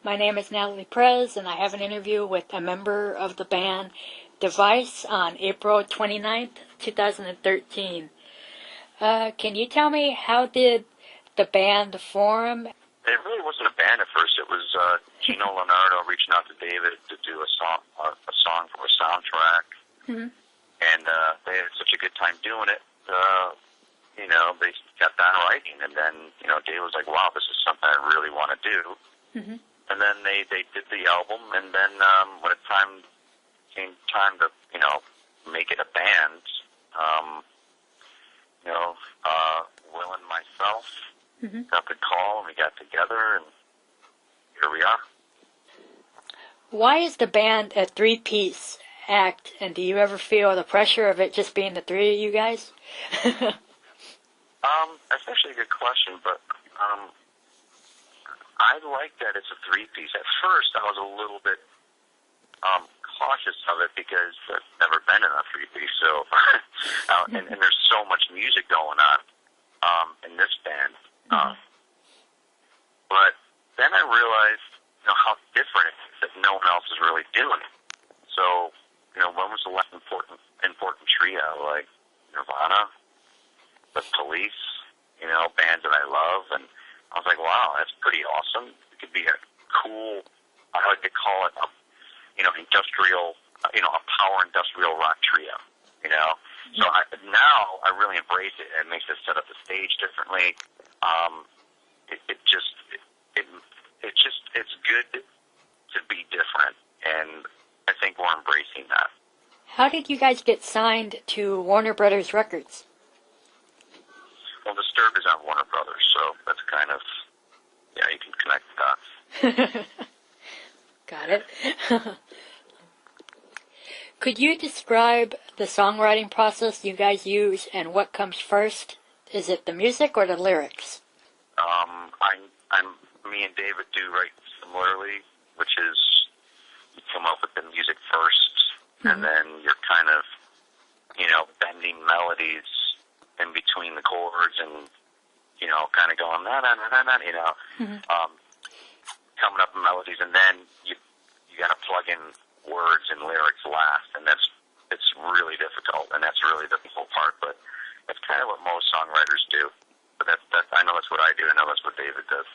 My name is Natalie, and I have an interview with a member of the band Device on April 29th, 2013. Can you tell me, how did the band form? It really wasn't a band at first. It was Gino Leonardo reaching out to David to do a song for a soundtrack. Mm-hmm. And they had such a good time doing it. They kept on writing, and then David was like, "Wow, this is something I really want to do." Mm-hmm. And then they did the album, and then when it came time to make it a band, Will and myself got the call, and we got together, and here we are. Why is the band a three-piece act, and do you ever feel the pressure of it just being the three of you guys? That's actually a good question, but I like that it's a three-piece. At first, I was a little bit cautious of it because I've never been in a three-piece, so and there's so much music going on in this band. But then I realized how different it is, that no one else is really doing it. So, when was the last important trio? Like Nirvana, The Police, bands that I love, and I was like, wow, that's pretty awesome. It could be a cool, I like to call it a, industrial, a power industrial rock trio, So now I really embrace it, and it makes it set up the stage differently. It's good to be different, and I think we're embracing that. How did you guys get signed to Warner Brothers Records? Well, Disturbed is on Warner Brothers, so that's kind of, you can connect the dots. Got it. Could you describe the songwriting process you guys use, and what comes first? Is it the music or the lyrics? Me and David do write similarly, which is you come up with the music first, and then you're kind of, bending melodies in between the chords, and kind of going coming up with melodies, and then you got to plug in words and lyrics last, and it's really difficult, and that's really the difficult part. But that's kind of what most songwriters do. But I know that's what I do. I know that's what David does.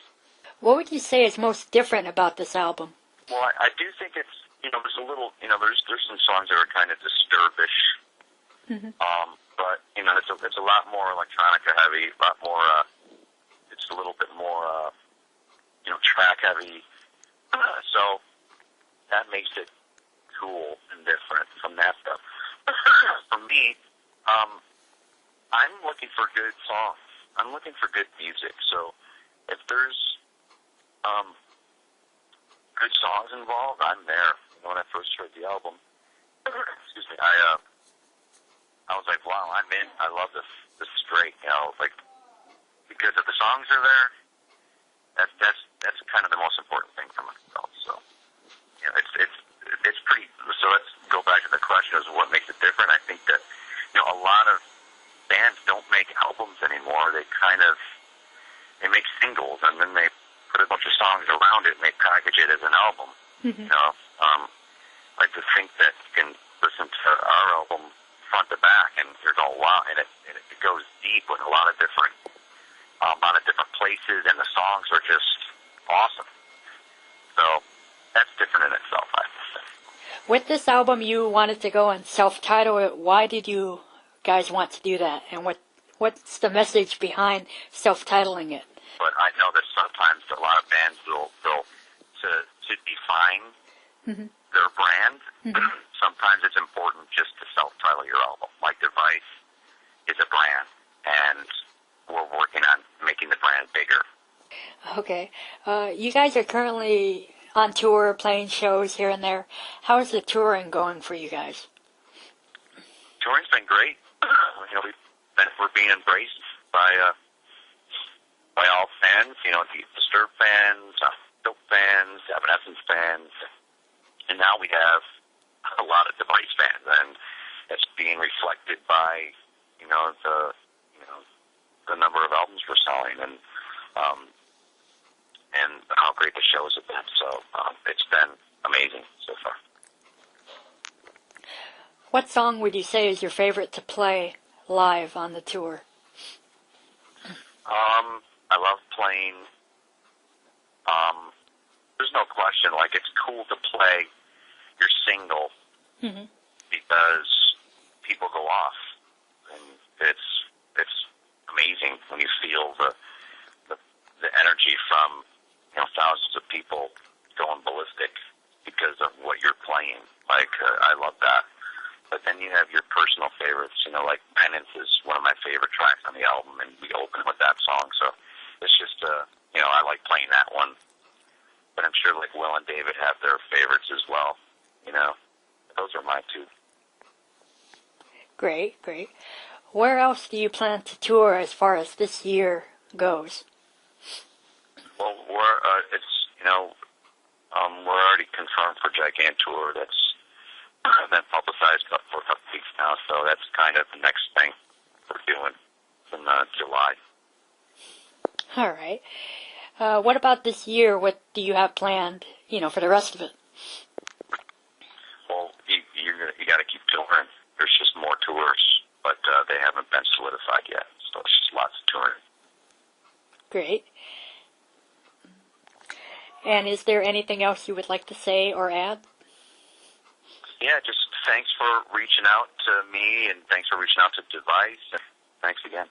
What would you say is most different about this album? Well, I do think it's there's a little there's some songs that are kind of disturbish. But it's a lot more electronica heavy, a lot more. It's a little bit more track heavy. So that makes it cool and different from that stuff. For me, I'm looking for good songs. I'm looking for good music. So if there's good songs involved, I'm there. When I first heard the album, excuse me, I was like, wow, I'm in. I love this. This is great. Because if the songs are there, that's kind of the most important thing for myself. So, it's pretty. So let's go back to the question: is what makes it different? I think that a lot of bands don't make albums anymore. They make singles, and then they put a bunch of songs around it, and they package it as an album. I like to think that you can listen to our album front to back, and there's a lot, and it goes deep with a lot of different places, and the songs are just awesome. So that's different in itself, I have to say. With this album, you wanted to go and self-title it. Why did you guys want to do that, and what's the message behind self-titling it? But I know that sometimes a lot of bands will to define their brand. Sometimes it's important just to self-title your album. Like Device is a brand, and we're working on making the brand bigger. Okay. You guys are currently on tour, playing shows here and there. How is the touring going for you guys? Touring's been great. We're being embraced by all fans. The Disturbed fans, Dope fans, Evanescence fans, and now we have a lot of Device fans, and it's being reflected by the number of albums we're selling, and and how great the shows have been. So it's been amazing so far. What song would you say is your favorite to play live on the tour? I love playing. There's no question. Like, it's cool to play your single because people go off, and it's amazing when you feel the energy from thousands of people going ballistic because of what you're playing. Like, I love that. But then you have your personal favorites. Like Penance is one of my favorite tracks on the album, and we open with that song. So it's just I like playing that one. But I'm sure like Will and David have their favorites as well. Those are my two. Great, great. Where else do you plan to tour as far as this year goes? Well, we're already confirmed for Gigantour. That's been publicized for a couple weeks now, so that's kind of the next thing we're doing in July. All right. What about this year? What do you have planned, for the rest of it? Well, you got to keep touring. There's just more tours, but they haven't been solidified yet, so it's just lots of touring. Great. And is there anything else you would like to say or add? Yeah, just thanks for reaching out to me, and thanks for reaching out to Device, and thanks again.